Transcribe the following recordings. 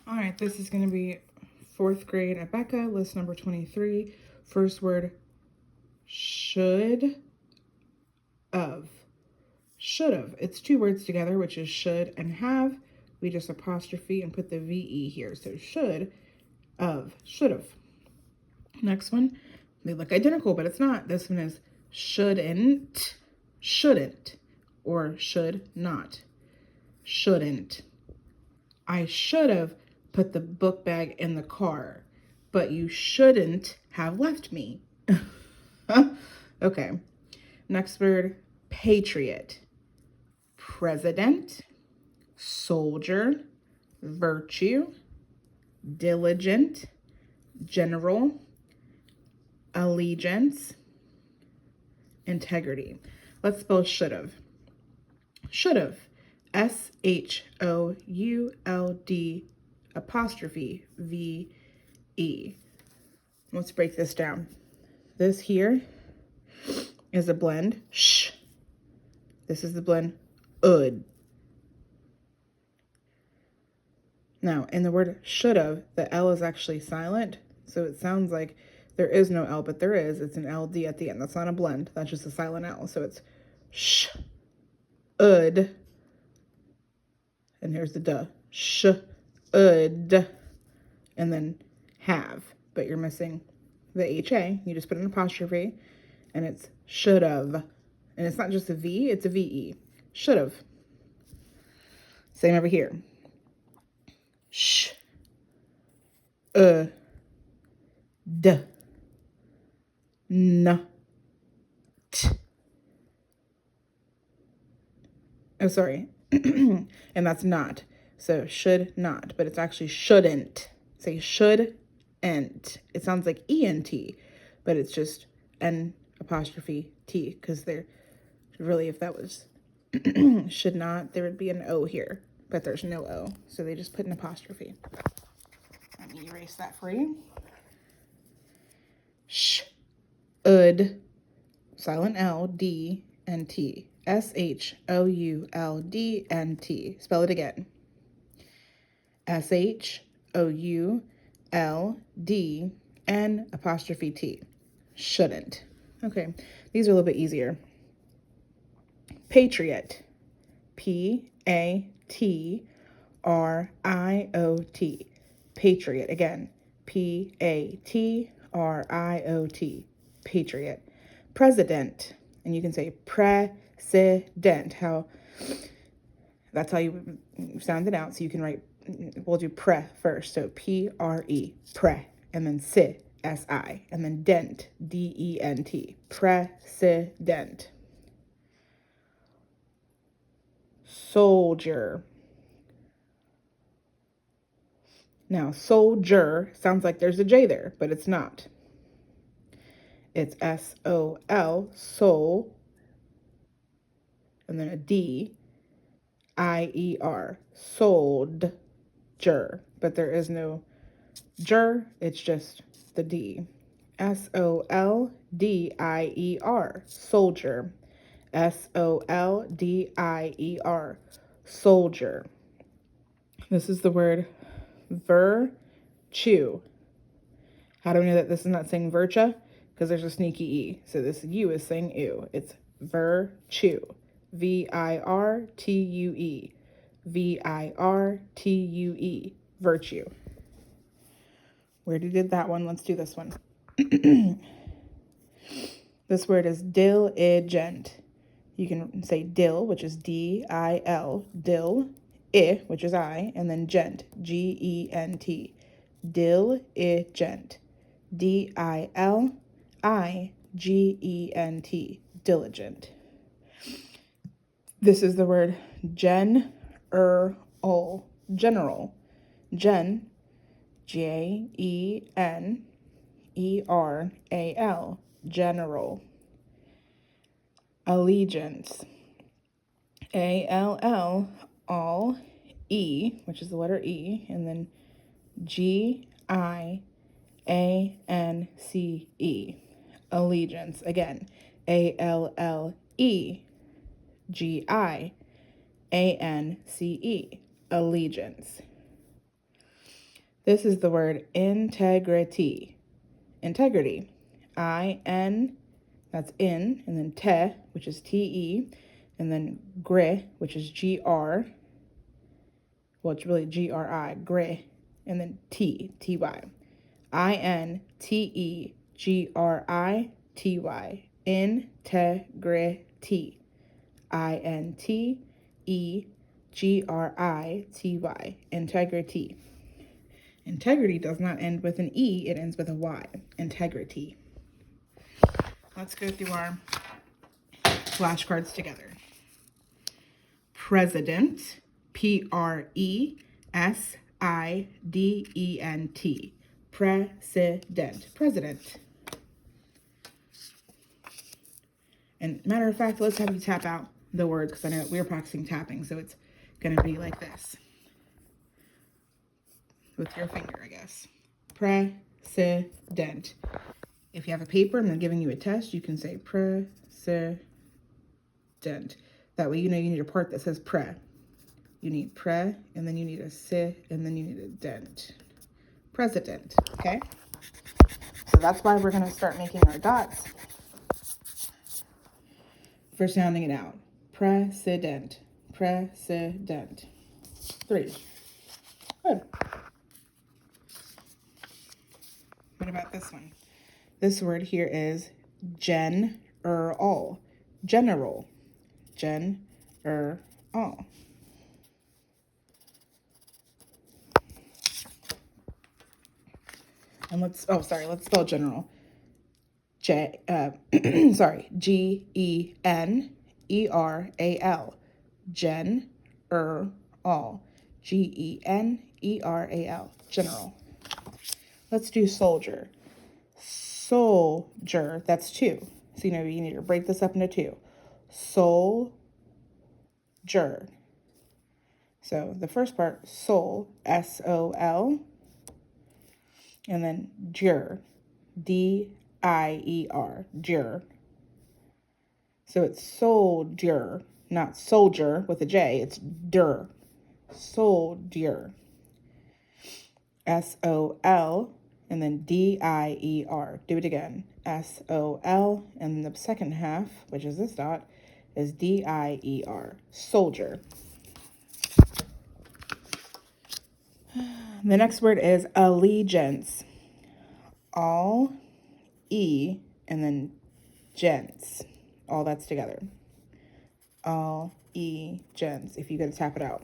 All right, this is going to be 4th grade Abeka, list number 23. First word, should of. Should of. It's 2 words together, which is should and have. We just apostrophe and put the VE here. So should of. Should have. Next one, they look identical, but it's not. This one is shouldn't, shouldn't, or should not. Shouldn't. I should have put the book bag in the car, but you shouldn't have left me. Okay. Next word, patriot. President, soldier, virtue, diligent, general, allegiance, integrity. Let's spell should have. Should have. SHOULD apostrophe VE. Let's break this down. This here is a blend sh. This is the blend ud. Now, in the word should have, the L is actually silent, so it sounds like there is no L, but there is. It's an LD at the end. That's not a blend. That's just a silent L. So it's sh, ud, and here's the duh. Sh, ud, and then have. But you're missing the HA. You just put an apostrophe, and it's should have. And it's not just a V, it's a VE. Should have. Same over here. Sh, d, n, t. Oh, sorry. And that's not. So should not, but it's actually shouldn't. Say shouldn't. It sounds like ENT, but it's just N apostrophe T, because they're really, if that was should not, there would be an O here, but there's no O. So they just put an apostrophe. Let me erase that for you. Sh, ud, silent L, D, and T. SHOULD, Spell it again. SHOULD, N apostrophe T. Shouldn't. Okay, these are a little bit easier. Patriot. PATRIOT. Patriot. Again, PATRIOT. Patriot. President. And you can say president. That's how you sound it out. So you can write, we'll do pre first. So PRE, pre, and then si, SI, and then dent, DENT. President. Soldier. Now, soldier sounds like there's a J there, but it's not. It's SOL, soul, and then a D, IER, soldier. But there is no ger, it's just the D. SOLDIER, soldier. SOLDIER, soldier. This is the word virtue. How do we know that this is not saying virtue? Because there's a sneaky E. So this U is saying ew. It's virtue. VIRTUE. VIRTUE. Virtue. We already did that one. Let's do this one. This word is diligent. You can say dill, which is DIL, dill, which is I, and then gent, GENT. Diligent. DILIGENT. Diligent. This is the word general. General. Gen, GENERAL. General. Allegiance. ALL, all, E, which is the letter E, and then GIANCE. Allegiance. Again, ALLEGIANCE. Allegiance. This is the word integrity. Integrity. I-N, that's in, and then te, which is T-E, and then gre, which is G-R. Well, it's really G-R-I, gre, and then T, T-Y. I-N-T-E-G-R-I-T-Y. Integrity. I-N-T-E-G-R-I-T-Y. Integrity. Integrity does not end with an E, it ends with a Y. Integrity. Let's go through our flashcards together. President, P-R-E-S-I-D-E-N-T. President. President. And matter of fact, let's have you tap out the words, because I know we're practicing tapping, so it's going to be like this. With your finger, I guess. President. If you have a paper and they're giving you a test, you can say president. That way you know you need a part that says pre. You need pre, and then you need a si, and then you need a dent. President, okay? So that's why we're going to start making our dots for sounding it out. President. President. 3. Good. What about this one? This word here is general. General. General. And let's spell general. G-E-N-E-R-A-L. General. G-E-N-E-R-A-L. General. Let's do soldier. Soldier, that's 2. So you need to break this up into 2. Soldier. So the first part, sol, S-O-L, and then jur, D-I-E-R, jur. So it's soldier, not soldier with a J, it's dur. Soldier. S-O-L, and then D-I-E-R. Do it again. S-O-L, and the second half, which is this dot, is D-I-E-R. Soldier. The next word is allegiance. All, E, and then gents. All that's together. All, E, gents, if you gotta tap it out.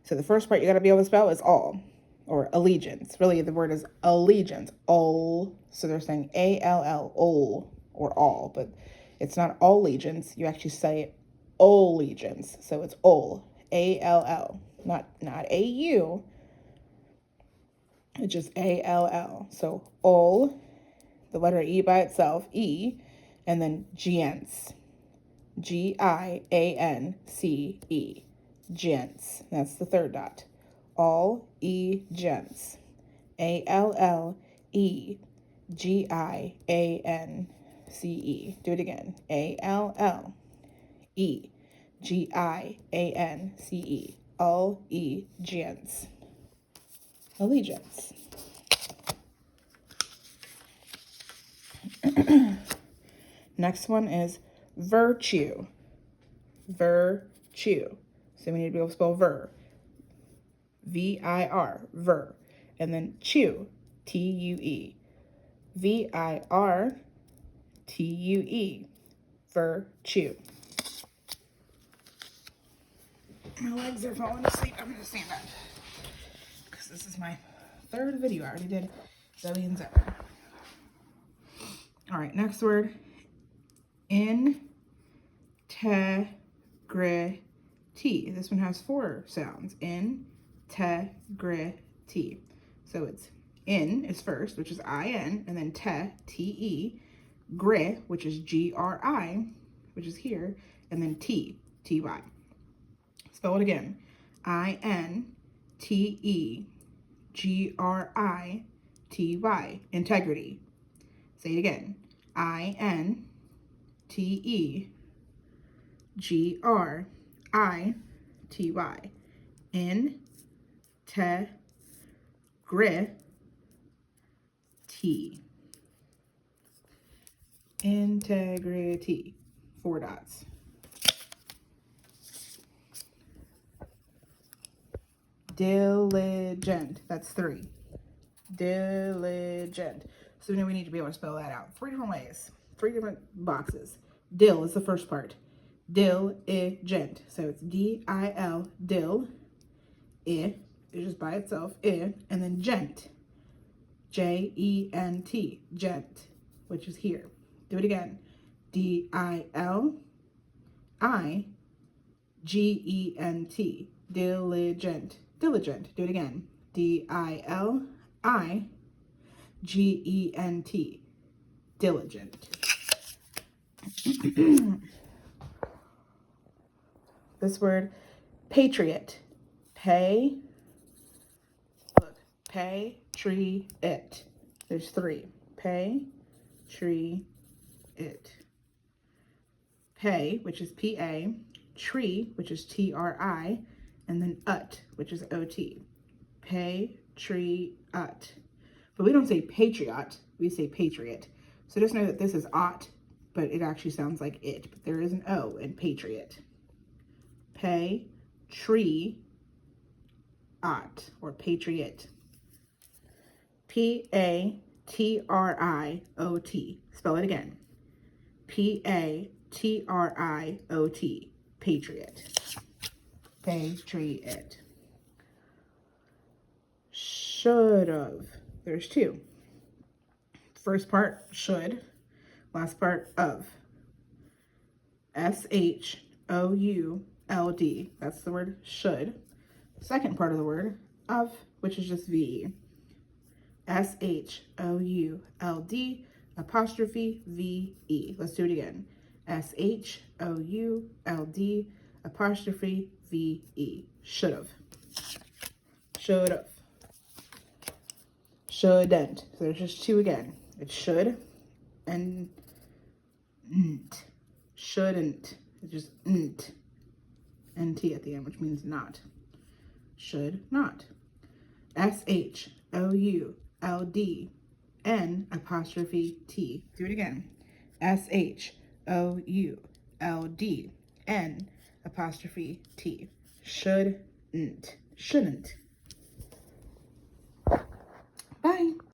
So the first part you gotta be able to spell is all, or allegiance. Really, the word is allegiance. All. So they're saying A-L-L, all, or all, but it's not all allegiance. You actually say allegiance. So it's all, A-L-L, not A-U. It's just A-L-L. So all, the letter E by itself, E, and then gents. G-I-A-N-C-E. Gents. That's the third dot. All, E, gents. A-L-L-E-G-I-A-N-C-E. Do it again. A-L-L-E-G-I-A-N-C-E. All, E, gents. Allegiance. Next one is virtue. Virtue. So we need to be able to spell ver. V-I-R, ver. And then chew, T-U-E. V-I-R-T-U-E, virtue. My legs are falling asleep. I'm going to stand up, because this is my 3rd video. I already did Zoe and Zoe. All right, next word. Integrity. This one has 4 sounds. Integrity. So it's in is first, which is I-N, and then T-E, gri, which is G-R-I, which is here, and then T-Y. Spell it again. I-N-T-E-G-R-I-T-Y. Integrity. Say it again. I-N-T-E-G-R-I-T-Y. Integrity. Integrity. 4 dots. Diligent. That's 3. Diligent. So now we need to be able to spell that out. 3 different ways. 3 different boxes. Dill is the first part. Diligent. So it's D-I-L, dill. I is just by itself, I. And then gent. J-E-N-T. Gent, which is here. Do it again. D-I-L-I-G-E-N-T. Diligent. Diligent. Do it again. D-I-L-I-G-E-N-T. Diligent. This word, patriot. Patriot. There's 3. Patriot. Pay, which is P-A. Tree, which is T-R-I. And then ut, which is O-T. Patriot. But we don't say patriot, we say patriot. So just know that this is ought, but it actually sounds like it. But there is an O in patriot. Patriot, or patriot. P-A-T-R-I-O-T. Spell it again. P-A-T-R-I-O-T. Patriot. Patriot. Should've. There's 2. First part, should. Last part, of. S-H-O-U-L-D. That's the word should. Second part of the word, of, which is just V. S-H-O-U-L-D apostrophe V-E. Let's do it again. S-H-O-U-L-D apostrophe V-E. Should've. Should've. Shouldn't. So there's just 2 again. It's should and n't. Shouldn't. It's just n't. N-T at the end, which means not. Should not. S-H-O-U-L-D-N apostrophe T. Do it again. S-H-O-U-L-D-N apostrophe T. Shouldn't. Shouldn't. Bye.